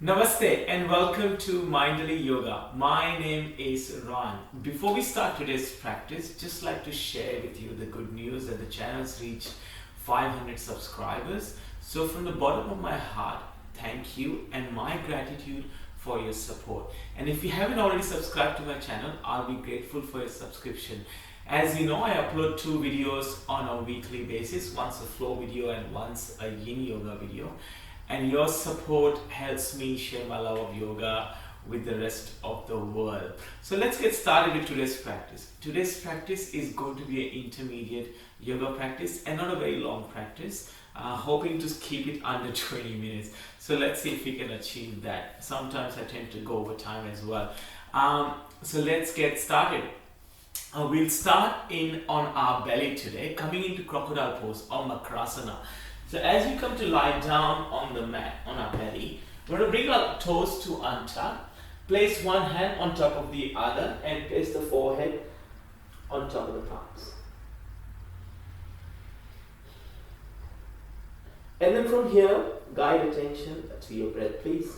Namaste and welcome to Minderly Yoga. My name is Ron. Before we start today's practice, just like to share with you the good news that the channel's reached 500 subscribers. So from the bottom of my heart, thank you and my gratitude for your support. And if you haven't already subscribed to my channel, I'll be grateful for your subscription. As you know, I upload 2 videos on a weekly basis, once a flow video and once a yin yoga video. And your support helps me share my love of yoga with the rest of the world. So let's get started with today's practice. Today's practice is going to be an intermediate yoga practice and not a very long practice. Hoping to keep it under 20 minutes. So let's see if we can achieve that. Sometimes I tend to go over time as well. So let's get started. We'll start on our belly today, coming into crocodile pose or makrasana. So as you come to lie down on the mat, on our belly, we're going to bring our toes to untuck, place one hand on top of the other and place the forehead on top of the palms. And then from here, guide attention to your breath, please.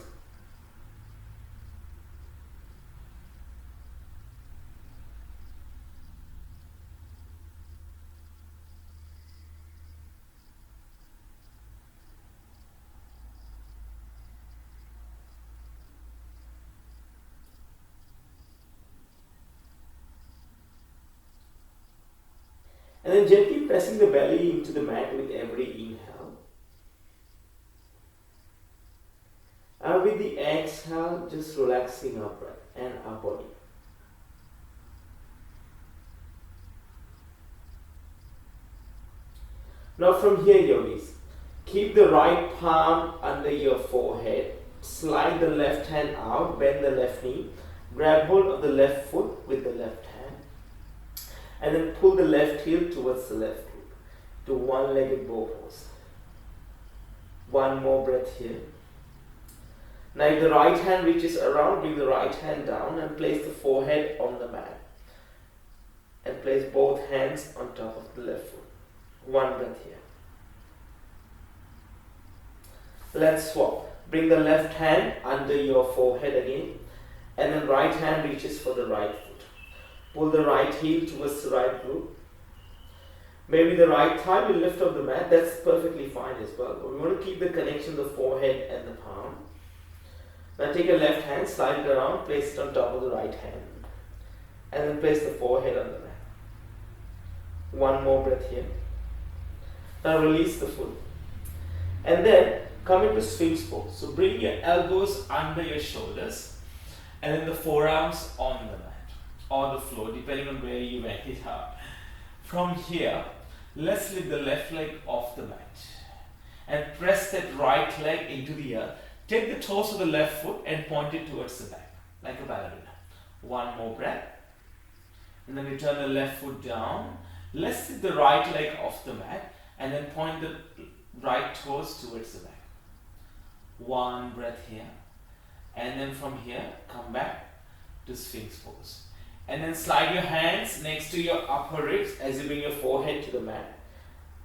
And then gently pressing the belly into the mat with every inhale. And with the exhale, just relaxing our breath and our body. Now from here, yogis, keep the right palm under your forehead. Slide the left hand out, bend the left knee. Grab hold of the left foot with the left hand. And then pull the left heel towards the left glute to one-legged bow pose. One more breath here. Now if the right hand reaches around, bring the right hand down and place the forehead on the mat. And place both hands on top of the left foot. One breath here. Let's swap. Bring the left hand under your forehead again. And then right hand reaches for the right foot. Pull the right heel towards the right glute. Maybe the right thigh will lift off the mat. That's perfectly fine as well. But we want to keep the connection of the forehead and the palm. Now take your left hand, slide it around, place it on top of the right hand. And then place the forehead on the mat. One more breath here. Now release the foot. And then come into Sphinx pose. So bring your elbows under your shoulders. And then the forearms on the mat. Or the floor, depending on where you went it up. From here, let's lift the left leg off the mat and press that right leg into the earth. Take the toes of the left foot and point it towards the back, like a ballerina. One more breath. And then we turn the left foot down. Let's lift the right leg off the mat and then point the right toes towards the back. One breath here. And then from here, come back to Sphinx pose. And then slide your hands next to your upper ribs as you bring your forehead to the mat.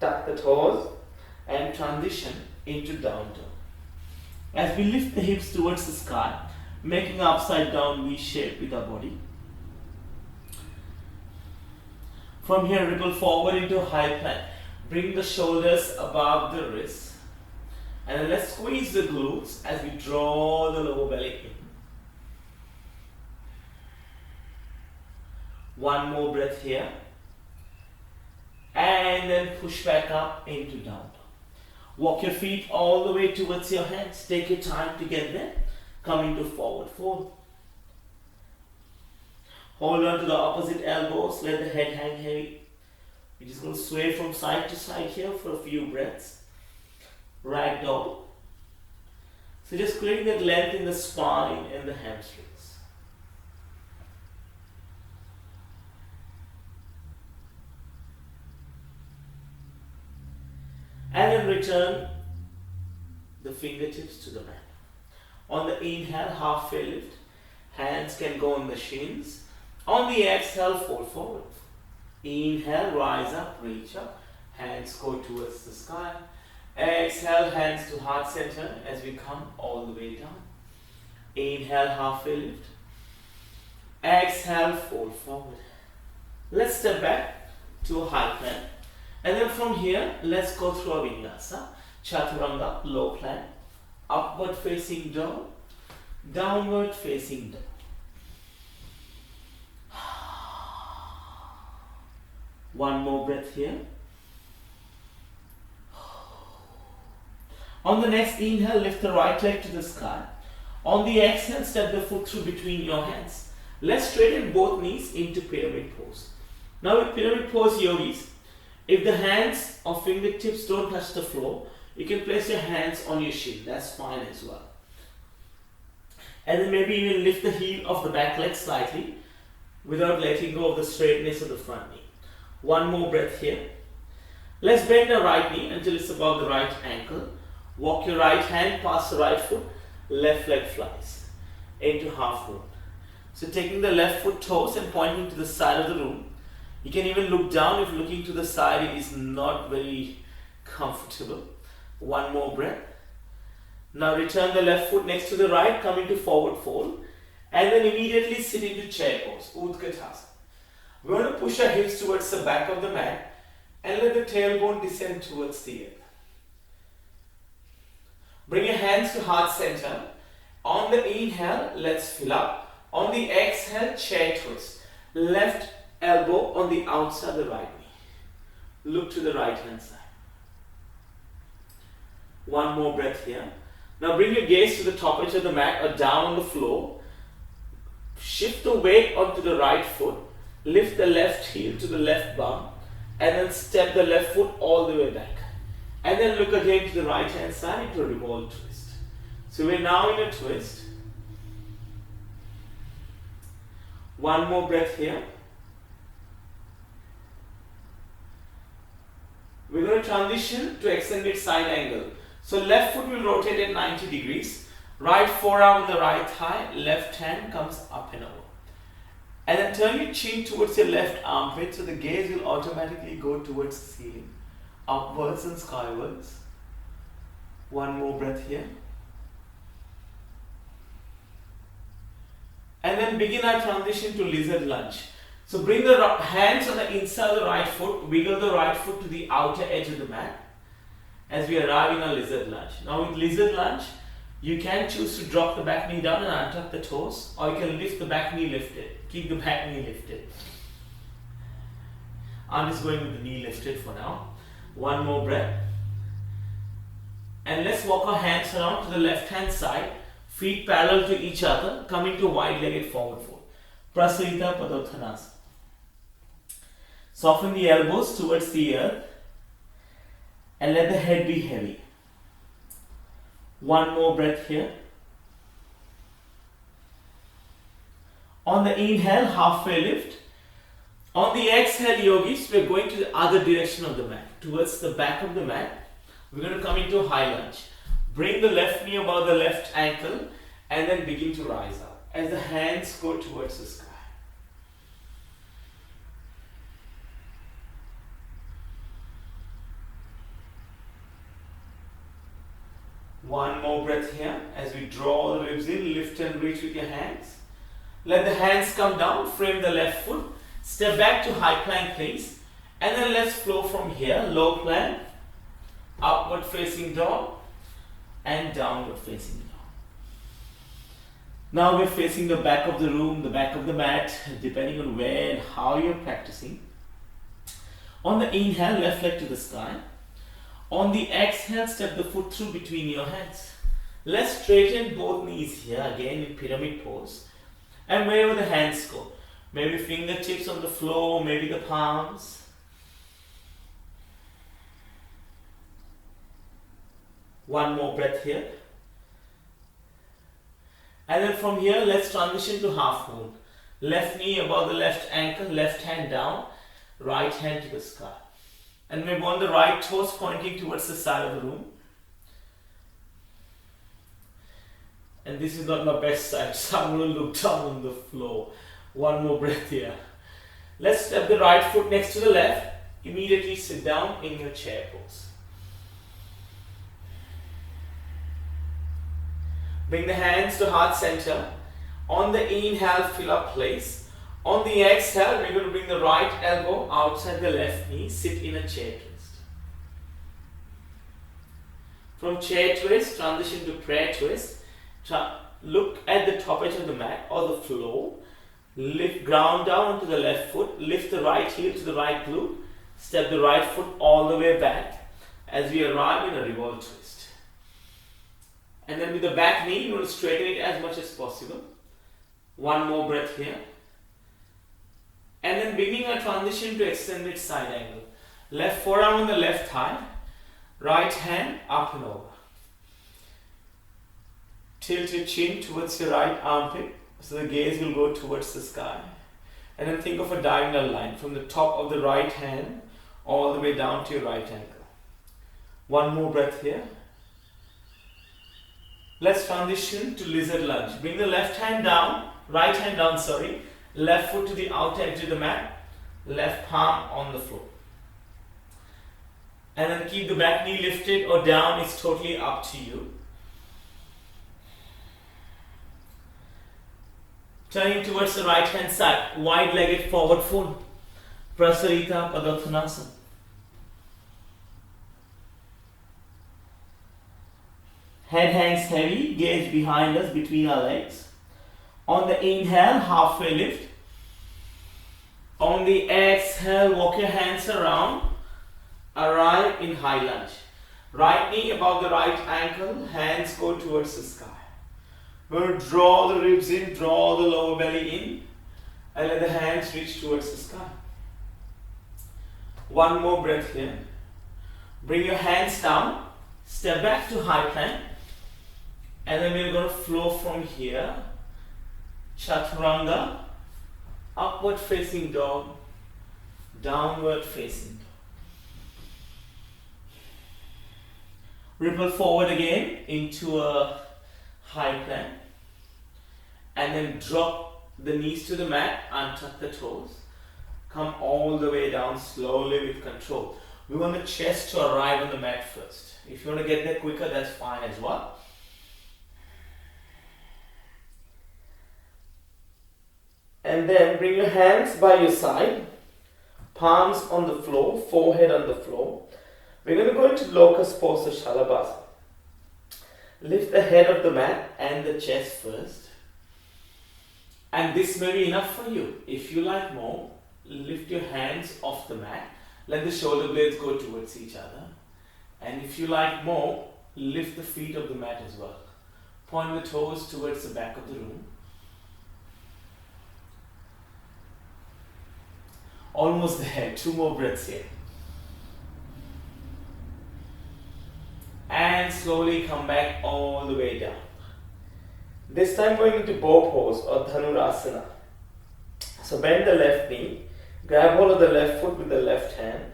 Tuck the toes and transition into down dog. As we lift the hips towards the sky, making an upside down V shape with our body. From here, ripple forward into high plank. Bring the shoulders above the wrists. And then let's squeeze the glutes as we draw the lower belly in. One more breath here. And then push back up into down dog. Walk your feet all the way towards your hands. Take your time to get there. Come into forward fold. Hold on to the opposite elbows. Let the head hang heavy. We're just going to sway from side to side here for a few breaths. Ragdoll. So just creating that length in the spine and the hamstrings. And then return the fingertips to the mat. On the inhale, halfway lift. Hands can go on the shins. On the exhale, fold forward. Inhale, rise up, reach up. Hands go towards the sky. Exhale, hands to heart center as we come all the way down. Inhale, halfway lift. Exhale, fold forward. Let's step back to a high plank. And then from here, let's go through a Vinyasa. Chaturanga, low plank. Upward facing dog. Downward facing dog. One more breath here. On the next inhale, lift the right leg to the sky. On the exhale, step the foot through between your hands. Let's straighten both knees into pyramid pose. Now with pyramid pose yogis, if the hands or fingertips don't touch the floor, you can place your hands on your shin. That's fine as well. And then maybe even lift the heel of the back leg slightly without letting go of the straightness of the front knee. One more breath here. Let's bend the right knee until it's above the right ankle. Walk your right hand past the right foot. Left leg flies into half moon. So taking the left foot toes and pointing to the side of the room. You can even look down if looking to the side it is not very comfortable. One more breath. Now return the left foot next to the right, come into forward fold, and then immediately sit into chair pose, Utkatasana. We want to push our hips towards the back of the mat and let the tailbone descend towards the earth. Bring your hands to heart center. On the inhale, let's fill up. On the exhale, chair twist. Left elbow on the outside of the right knee. Look to the right hand side. One more breath here. Now bring your gaze to the top edge of the mat or down on the floor. Shift the weight onto the right foot. Lift the left heel to the left bum. And then step the left foot all the way back. And then look again to the right hand side into a revolve twist. So we're now in a twist. One more breath here. We're going to transition to extended side angle. So left foot will rotate at 90 degrees. Right forearm on the right thigh. Left hand comes up and over. And then turn your chin towards your left armpit so the gaze will automatically go towards the ceiling. Upwards and skywards. One more breath here. And then begin our transition to lizard lunge. So bring the hands on the inside of the right foot, wiggle the right foot to the outer edge of the mat as we arrive in a lizard lunge. Now with lizard lunge, you can choose to drop the back knee down and untuck the toes, or you can lift the back knee lifted. Keep the back knee lifted. I'm just going with the knee lifted for now. One more breath. And let's walk our hands around to the left hand side. Feet parallel to each other, coming to wide-legged forward fold. Prasarita Padottanasana. Soften the elbows towards the earth and let the head be heavy. One more breath here. On the inhale, halfway lift. On the exhale, yogis, we're going to the other direction of the mat, towards the back of the mat. We're going to come into a high lunge. Bring the left knee above the left ankle and then begin to rise up as the hands go towards the sky. One more breath here as we draw the ribs in, lift and reach with your hands. Let the hands come down, frame the left foot, step back to high plank please, and then let's flow from here, low plank, upward facing dog, and downward facing dog. Now we're facing the back of the room, the back of the mat, depending on where and how you're practicing. On the inhale, left leg to the sky. On the exhale, step the foot through between your hands. Let's straighten both knees here, again in pyramid pose. And wherever the hands go, maybe fingertips on the floor, maybe the palms. One more breath here. And then from here, let's transition to half moon. Left knee above the left ankle, left hand down, right hand to the sky. And we want the right toes pointing towards the side of the room. And this is not my best side, so I'm going to look down on the floor. One more breath here. Let's step the right foot next to the left. Immediately sit down in your chair pose. Bring the hands to heart center. On the inhale, fill up place. On the exhale, we're going to bring the right elbow outside the left knee. Sit in a chair twist. From chair twist, transition to prayer twist. Look at the top edge of the mat or the floor. Lift, ground down onto the left foot. Lift the right heel to the right glute. Step the right foot all the way back as we arrive in a revolve twist. And then with the back knee, you want to straighten it as much as possible. One more breath here. And then beginning a transition to extended side angle. Left forearm on the left thigh. Right hand up and over. Tilt your chin towards your right armpit so the gaze will go towards the sky. And then think of a diagonal line from the top of the right hand all the way down to your right ankle. One more breath here. Let's transition to lizard lunge. Bring the left hand down, right hand down, sorry. Left foot to the outer edge of the mat. Left palm on the floor. And then keep the back knee lifted or down. It's totally up to you. Turning towards the right hand side. Wide-legged forward fold. Prasarita Padottanasana. Head hangs heavy, gaze behind us between our legs. On the inhale, halfway lift. On the exhale, walk your hands around. Arrive in high lunge. Right knee above the right ankle, hands go towards the sky. We're going to draw the ribs in, draw the lower belly in, and let the hands reach towards the sky. One more breath here. Bring your hands down, step back to high plank. And then we're going to flow from here. Chaturanga, upward facing dog, downward facing dog. Ripple forward again into a high plank. And then drop the knees to the mat, untuck the toes. Come all the way down slowly with control. We want the chest to arrive on the mat first. If you want to get there quicker, that's fine as well. And then bring your hands by your side, palms on the floor, forehead on the floor. We're going to go into locust pose of Shalabhasa. Lift the head of the mat and the chest first. And this may be enough for you. If you like more, lift your hands off the mat. Let the shoulder blades go towards each other. And if you like more, lift the feet of the mat as well. Point the toes towards the back of the room. Almost there. Two more breaths here. And slowly come back all the way down. This time going into bow pose or Dhanurasana. So bend the left knee, grab hold of the left foot with the left hand,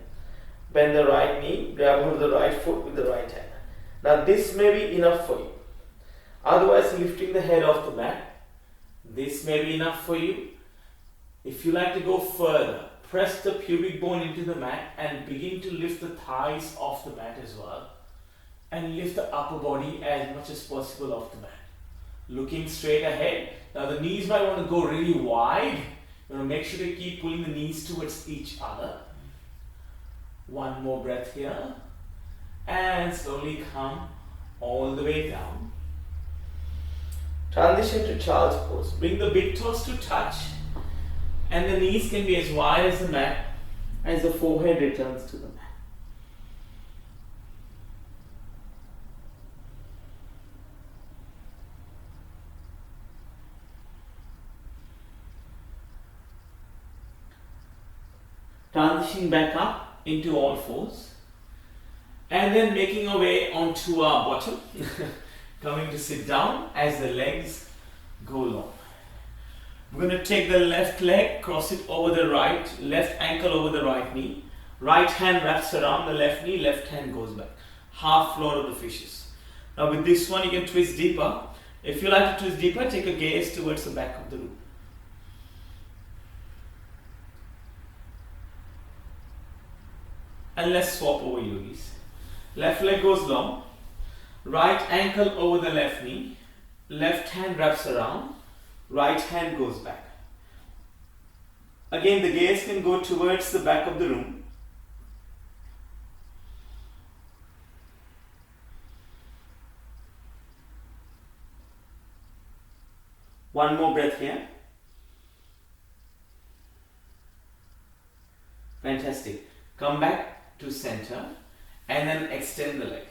bend the right knee, grab hold of the right foot with the right hand. Now this may be enough for you. Otherwise, lifting the head off the mat, this may be enough for you. If you like to go further, press the pubic bone into the mat and begin to lift the thighs off the mat as well. And lift the upper body as much as possible off the mat. Looking straight ahead. Now the knees might want to go really wide. You want to make sure to keep pulling the knees towards each other. One more breath here. And slowly come all the way down. Transition to child's pose. Bring the big toes to touch. And the knees can be as wide as the mat as the forehead returns to the mat. Transitioning back up into all fours. And then making our way onto our bottom. Coming to sit down as the legs go long. We're going to take the left leg, cross it over the right, left ankle over the right knee. Right hand wraps around the left knee, left hand goes back. Half floor of the fishes. Now with this one you can twist deeper. If you like to twist deeper, take a gaze towards the back of the room. And let's swap over yogis. Left leg goes long. Right ankle over the left knee. Left hand wraps around, right hand goes back. Again, the gaze can go towards the back of the room. One more breath here. Fantastic. Come back to center and then extend the leg.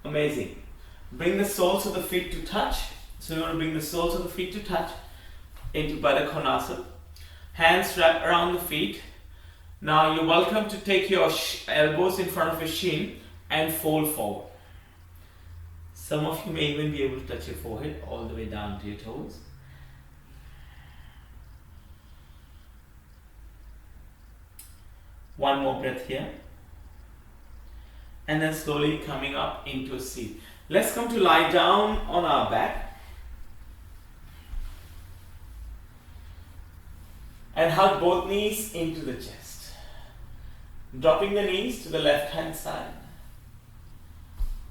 Amazing. Bring the soles of the feet to touch. So you want to bring the soles of the feet to touch into Baddha Konasana. Hands wrap around the feet. Now you're welcome to take your elbows in front of your shin and fold forward. Some of you may even be able to touch your forehead all the way down to your toes. One more breath here. And then slowly coming up into a seat. Let's come to lie down on our back. And hug both knees into the chest. Dropping the knees to the left hand side.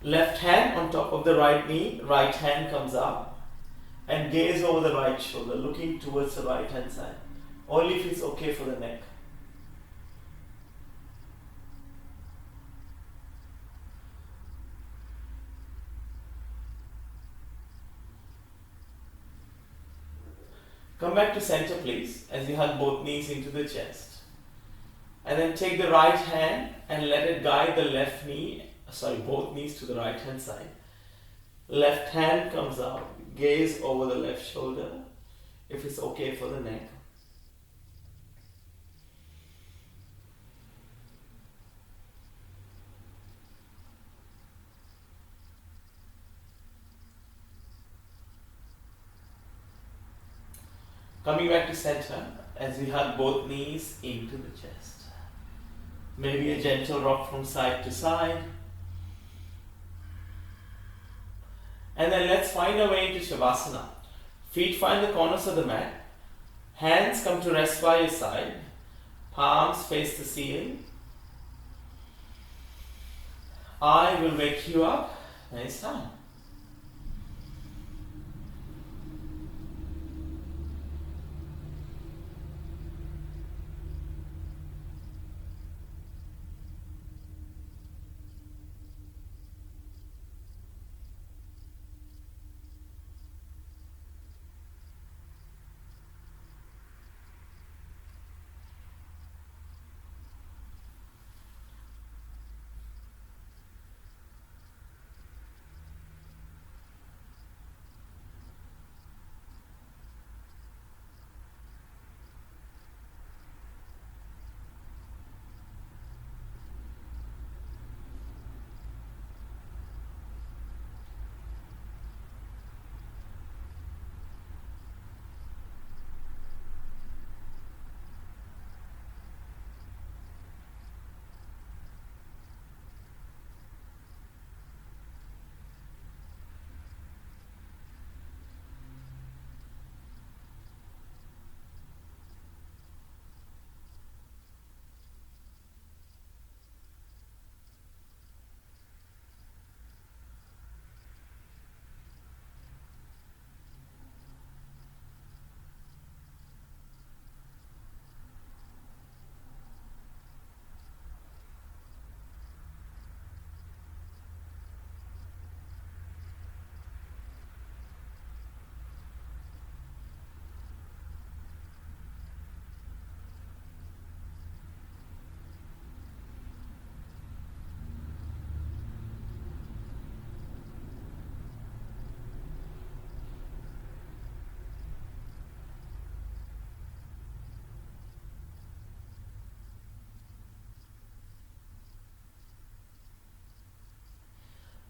Left hand on top of the right knee, right hand comes up. And gaze over the right shoulder, looking towards the right hand side. Only if it's okay for the neck. Come back to center, please, as you hug both knees into the chest. And then take the right hand and let it guide the both knees to the right hand side. Left hand comes out, gaze over the left shoulder, if it's okay for the neck. Coming back to center as we hug both knees into the chest. Maybe a gentle rock from side to side. And then let's find our way into Shavasana. Feet find the corners of the mat. Hands come to rest by your side. Palms face the ceiling. I will wake you up when it's time.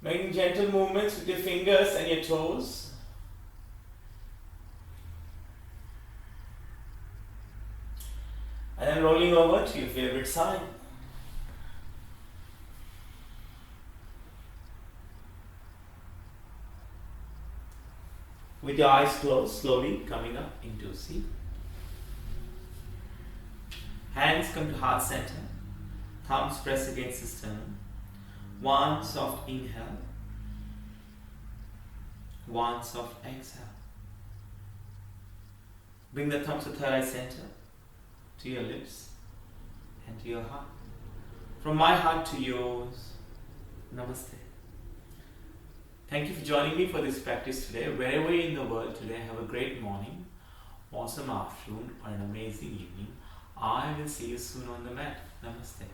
Making gentle movements with your fingers and your toes. And then rolling over to your favorite side. With your eyes closed, slowly coming up into a seat. Hands come to heart center. Thumbs press against the sternum. One soft inhale. One soft exhale. Bring the thumbs to third eye center, to your lips and to your heart. From my heart to yours, Namaste. Thank you for joining me for this practice today. Wherever you're in the world today, have a great morning, awesome afternoon, or an amazing evening. I will see you soon on the mat. Namaste.